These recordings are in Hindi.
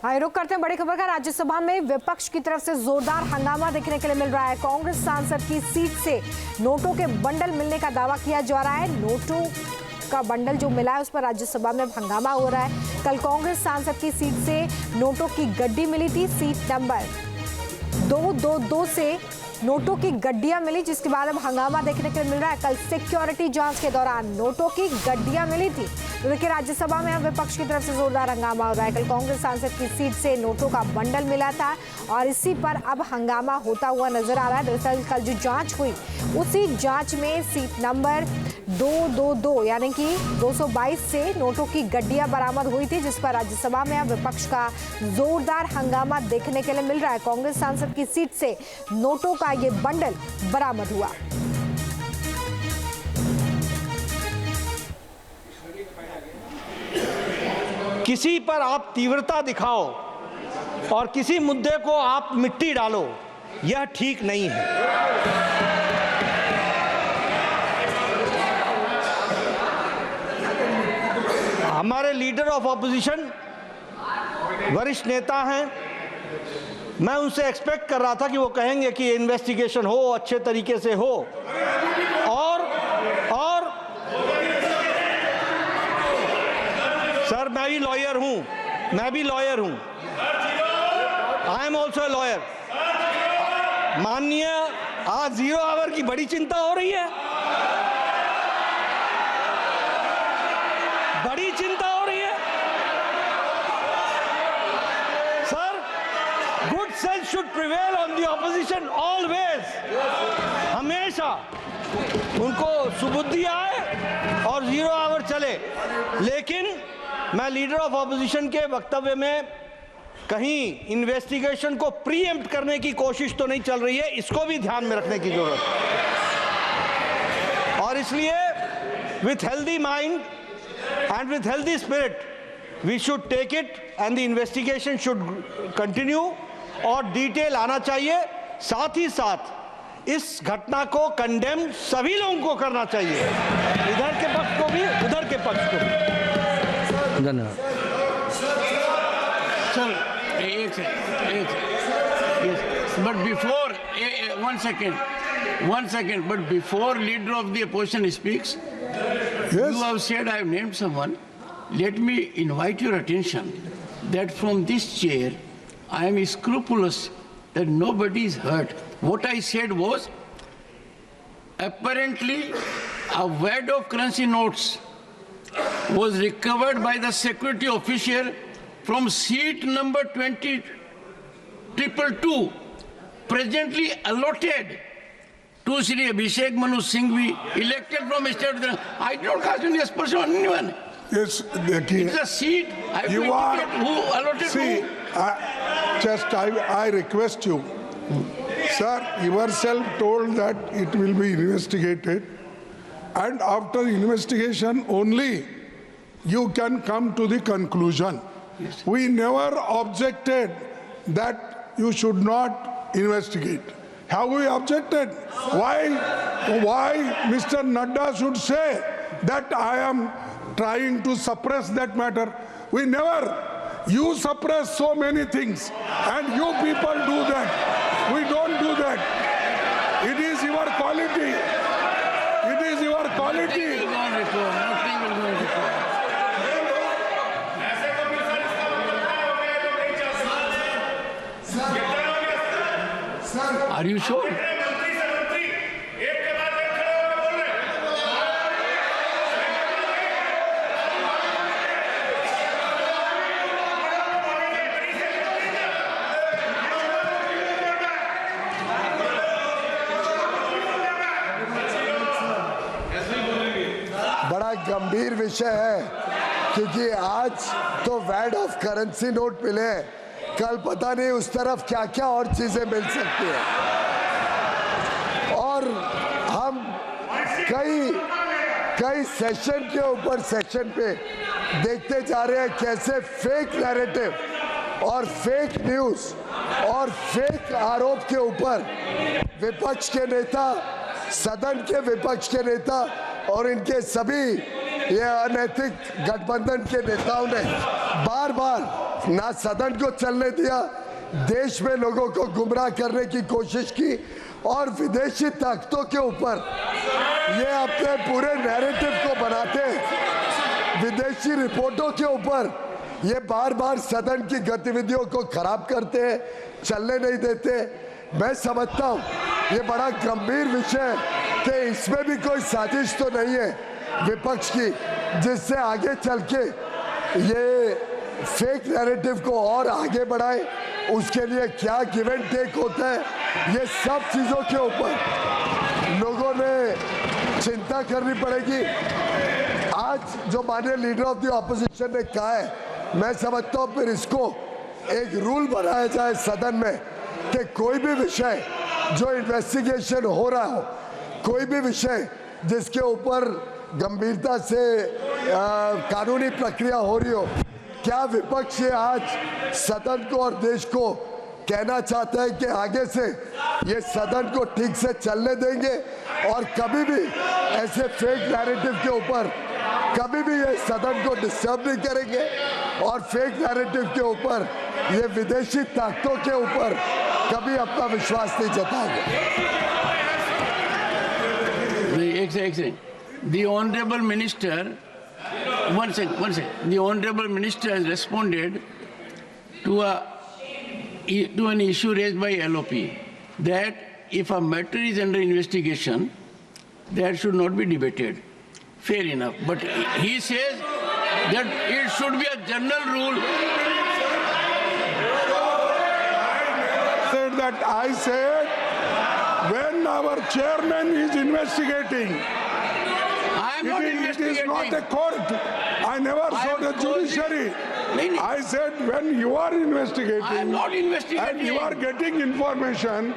रुक करते हैं बड़ी खबर का। राज्यसभा में विपक्ष की तरफ से जोरदार हंगामा देखने के लिए मिल रहा है। कांग्रेस सांसद की सीट से नोटों के बंडल मिलने का दावा किया जा रहा है। नोटों का बंडल जो मिला है उस पर राज्यसभा में हंगामा हो रहा है। कल कांग्रेस सांसद की सीट से नोटों की गड्डी मिली थी। सीट नंबर 222 से नोटों की गड्डियां मिली, जिसके बाद अब हंगामा देखने के लिए मिल रहा है। कल सिक्योरिटी जांच के दौरान नोटों की गड्डियां मिली थी। तो देखिए, राज्यसभा में अब विपक्ष की तरफ से जोरदार हंगामा हो रहा है। कल कांग्रेस सांसद की सीट से नोटों का बंडल मिला था और इसी पर अब हंगामा होता हुआ नजर आ रहा है। दरअसल कल जो जांच हुई उसी जांच में सीट नंबर 222 यानी कि 222 से नोटों की गड्डियां बरामद हुई थी, जिस पर राज्यसभा में अब विपक्ष का जोरदार हंगामा देखने के लिए मिल रहा है। कांग्रेस सांसद की सीट से नोटों का ये बंडल बरामद हुआ। किसी पर आप तीव्रता दिखाओ और किसी मुद्दे को आप मिट्टी डालो, यह ठीक नहीं है। हमारे लीडर ऑफ ऑपोजिशन वरिष्ठ नेता हैं, मैं उनसे एक्सपेक्ट कर रहा था कि वो कहेंगे कि इन्वेस्टिगेशन हो, अच्छे तरीके से हो। और सर, मैं भी लॉयर हूं, आई एम ऑल्सो लॉयर। माननीय, आज 0 आवर की बड़ी चिंता हो रही है, बड़ी चिंता हो रही है। Sir, good sense should prevail on the opposition always. हमेशा उनको सुबुद्धि आए और 0 आवर चले। लेकिन मैं लीडर ऑफ ऑपोजिशन के वक्तव्य में कहीं इन्वेस्टिगेशन को प्रीएम्प्ट करने की कोशिश तो नहीं चल रही है, इसको भी ध्यान में रखने की जरूरत है। और इसलिए with healthy mind and with healthy spirit we should take it and the investigation should continue और डिटेल आना चाहिए। साथ ही साथ इस घटना को कंडेम सभी लोगों को करना चाहिए, इधर के पक्ष को भी उधर के पक्ष को भी। धन्यवाद सर। एक but before 1 second but before leader of the opposition speaks, you have said I have named someone. Let me invite your attention that from this chair I am scrupulous that nobody is hurt. What I said was, apparently a wad of currency notes was recovered by the security official from seat number 20222, presently allotted to Shri Abhishek Manu Singhvi, elected from state. I don't cast any aspersion on anyone. Yes, it's a seat. I have to indicate who allotted who. I request you, sir, yourself told that it will be investigated, and after investigation only you can come to the conclusion. Yes. We never objected that you should not investigate. Have we objected? Why Mr. Nadda should say that I am trying to suppress that matter? We never. You suppress so many things and you people do that. We don't do that. It is your quality. It is your quality. Nothing will go on record. Are you sure? बड़ा गंभीर विषय है, क्योंकि आज तो वैड ऑफ करेंसी नोट मिले, कल पता नहीं उस तरफ क्या क्या और चीजें मिल सकती है। और हम कई सेशन के ऊपर सेशन पे देखते जा रहे हैं कैसे फेक नैरेटिव और फेक न्यूज और फेक आरोप के ऊपर विपक्ष के नेता, सदन के विपक्ष के नेता और इनके सभी ये अनैतिक गठबंधन के नेताओं ने बार बार ना सदन को चलने दिया, देश में लोगों को गुमराह करने की कोशिश की और विदेशी ताकतों के ऊपर ये अपने पूरे नैरेटिव को बनाते हैं। विदेशी रिपोर्टों के ऊपर ये बार बार सदन की गतिविधियों को खराब करते हैं, चलने नहीं देते। मैं समझता हूँ ये बड़ा गंभीर विषय है कि इसमें भी कोई साजिश तो नहीं है विपक्ष की, जिससे आगे चल के ये फेक नैरेटिव को और आगे बढ़ाए। उसके लिए क्या गिव एंड टेक होता है, ये सब चीज़ों के ऊपर लोगों ने चिंता करनी पड़ेगी। आज जो माननीय लीडर ऑफ द ऑपोजिशन ने कहा है, मैं समझता हूँ फिर इसको एक रूल बनाया जाए सदन में कि कोई भी विषय जो इन्वेस्टिगेशन हो रहा हो, कोई भी विषय जिसके ऊपर गंभीरता से कानूनी प्रक्रिया हो रही हो, क्या विपक्ष ये आज सदन को और देश को कहना चाहता है कि आगे से ये सदन को ठीक से चलने देंगे और कभी भी ऐसे फेक नैरेटिव के ऊपर कभी भी ये सदन को डिस्टर्ब नहीं करेंगे और फेक नैरेटिव के ऊपर ये विदेशी ताकतों के ऊपर कभी अपना विश्वास नहीं जताएंगे। एक second, the honorable minister, one second, the honorable minister has responded to an issue raised by LOP that if a matter is under investigation, that should not be debated. Fair enough, but he says that it should be a general rule. I said when our chairman is investigating, I am not it investigating. is not a court. I never saw the judiciary. I said when you are investigating, I am not investigating. and you are getting information,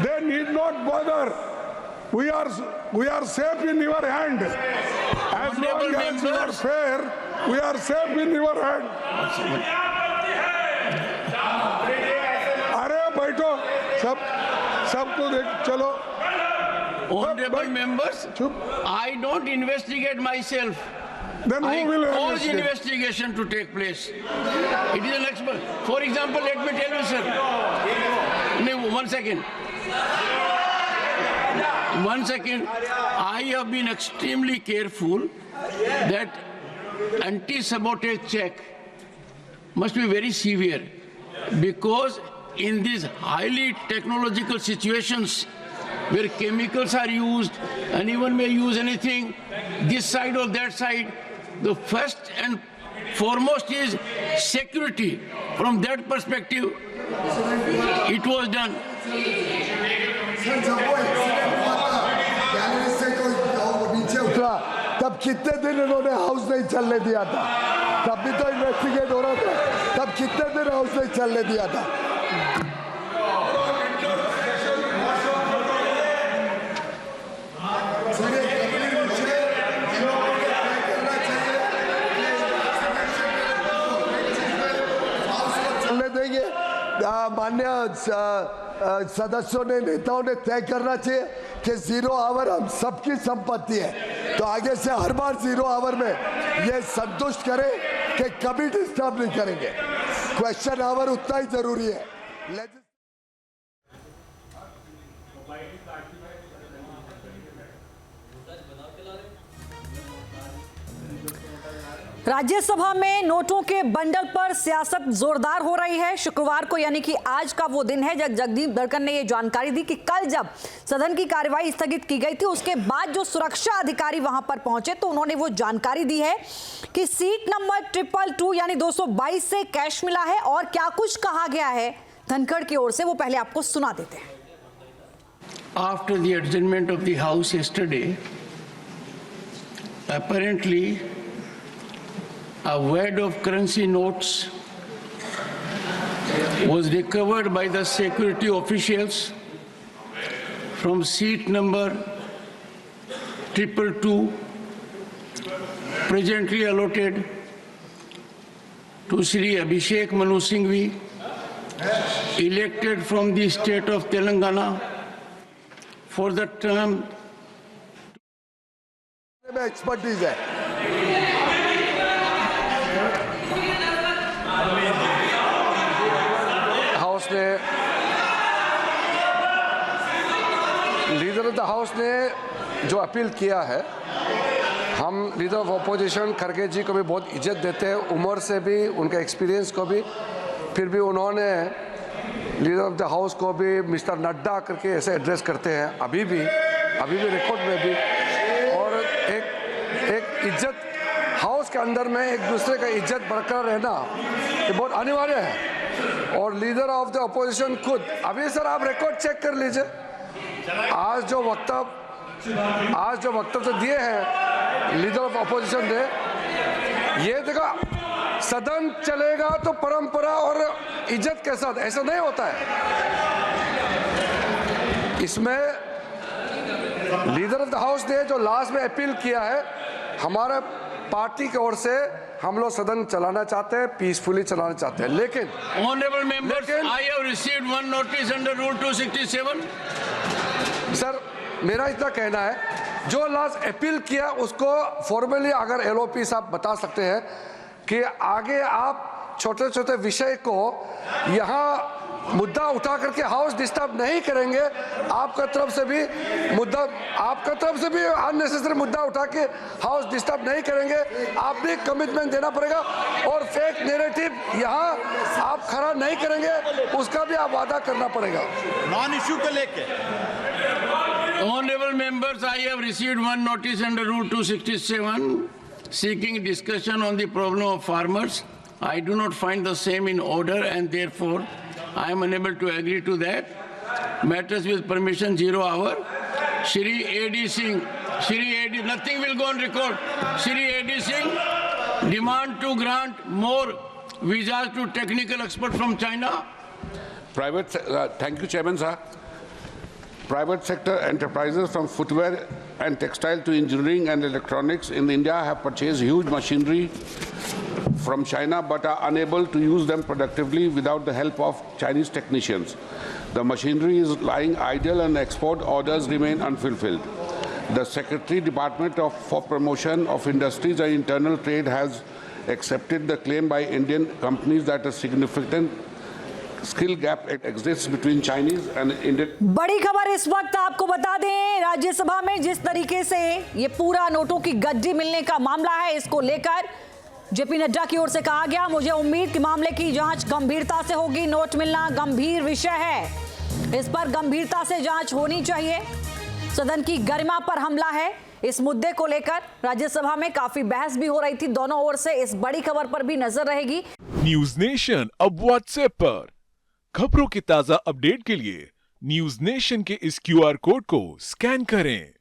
they need not bother. We are safe in your hand. As long as you are fair, we are safe in your hand. अरे बैठो, सबको देख चलो. Honorable members, चुप. I don't investigate myself. Then I who will cause investigate? investigation to take place. It is an expert. For example, let me tell you, sir. No, 1 second. 1 second. I have been extremely careful that anti-sabotage check must be very severe, because in these highly technological situations where chemicals are used, anyone may use anything, this side or that side, the first and foremost is security. From that perspective, it was done. तब कितने दिन इन्होंने हाउस नहीं चलने दिया था? तब भी तो इन्वेस्टिगेट हो रहा था. तब कितने दिन हाउस नहीं चलने दिया था? चलने देंगे. मान्य सदस्यों ने, नेताओं ने तय करना चाहिए कि 0 आवर हम सबकी संपत्ति है, तो आगे से हर बार 0 आवर में ये संतुष्ट करें कि कभी डिस्टर्ब नहीं करेंगे. क्वेश्चन आवर उतना ही जरूरी है. राज्यसभा में नोटों के बंडल पर सियासत जोरदार हो रही है। शुक्रवार को यानी कि आज का वो दिन है जब जगदीप धनखड़ ने ये जानकारी दी कि कल जब सदन की कार्यवाही स्थगित की गई थी, उसके बाद जो सुरक्षा अधिकारी वहां पर पहुंचे तो उन्होंने वो जानकारी दी है कि सीट नंबर 222 यानी 222 से कैश मिला है। और क्या कुछ कहा गया है धनखड़ की ओर से, वो पहले आपको सुना देते हैं। After the adjournment of the House yesterday, apparently a wad of currency notes was recovered by the security officials from seat number 222, presently allotted to Shri Abhishek Manu Singhvi, elected from the state of Telangana for the term. Expertise है. ने जो अपील किया है, हम लीडर ऑफ अपोजिशन खड़गे जी को भी बहुत इज्जत देते हैं, उम्र से भी, उनके एक्सपीरियंस को भी। फिर भी उन्होंने लीडर ऑफ द हाउस को भी मिस्टर नड्डा करके ऐसे एड्रेस करते हैं, अभी भी रिकॉर्ड में भी। और एक इज्जत हाउस के अंदर में एक दूसरे का इज्जत बरकरार रहना ये बहुत अनिवार्य है। और लीडर ऑफ द अपोजिशन खुद, अभी सर आप रिकॉर्ड चेक कर लीजिए, आज जो वक्तव्य दिए हैं लीडर ऑफ अपोजिशन ने, ये देखो सदन चलेगा तो परंपरा और इज्जत के साथ, ऐसा नहीं होता है। इसमें लीडर ऑफ द हाउस ने जो लास्ट में अपील किया है, हमारे पार्टी की ओर से हम लोग सदन चलाना चाहते हैं, पीसफुली चलाना चाहते हैं, लेकिन Honorable members, I have received one notice under Rule 267. Sir मेरा इतना कहना है, जो लास्ट अपील किया उसको फॉर्मली अगर एलओपी साहब बता सकते हैं कि आगे आप छोटे छोटे विषय को यहाँ मुद्दा उठा करके हाउस डिस्टर्ब नहीं करेंगे, आपका तरफ से भी अननेसेसरी मुद्दा उठा के हाउस डिस्टर्ब नहीं करेंगे। आप भी कमिटमेंट देना पड़ेगा और फेक नैरेटिव यहाँ आप खड़ा नहीं करेंगे, उसका भी आप वादा करना पड़ेगा। नॉन इश्यू को लेके Honorable members, I have received one notice under Rule 267 seeking discussion on the problem of farmers. I do not find the same in order and therefore I am unable to agree to that. Matters with permission 0 hour. Shri A.D. Singh, nothing will go on record. Shri A.D. Singh, demand to grant more visas to technical experts from China. Thank you, Chairman, sir. Private sector enterprises from footwear and textile to engineering and electronics in India have purchased huge machinery from China but are unable to use them productively without the help of Chinese technicians. The machinery is lying idle and export orders remain unfulfilled. The Secretary Department for Promotion of Industries and Internal Trade has accepted the claim by Indian companies that a significant skill gap exists between Chinese and Indian। बड़ी खबर इस वक्त आपको बता दें, राज्यसभा में जिस तरीके से ये पूरा नोटों की गड्डी मिलने का मामला है, इसको लेकर जेपी नड्डा की ओर से कहा गया, मुझे उम्मीद कि मामले की जांच गंभीरता से होगी। नोट मिलना गंभीर विषय है, इस पर गंभीरता से जांच होनी चाहिए। सदन की गरिमा पर हमला है, इस मुद्दे को लेकर राज्यसभा में काफी बहस भी हो रही थी दोनों ओर से। इस बड़ी खबर पर भी नजर रहेगी। न्यूज नेशन अब व्हाट्सएप पर खबरों की ताजा अपडेट के लिए न्यूज नेशन के इस क्यूआर कोड को स्कैन करें।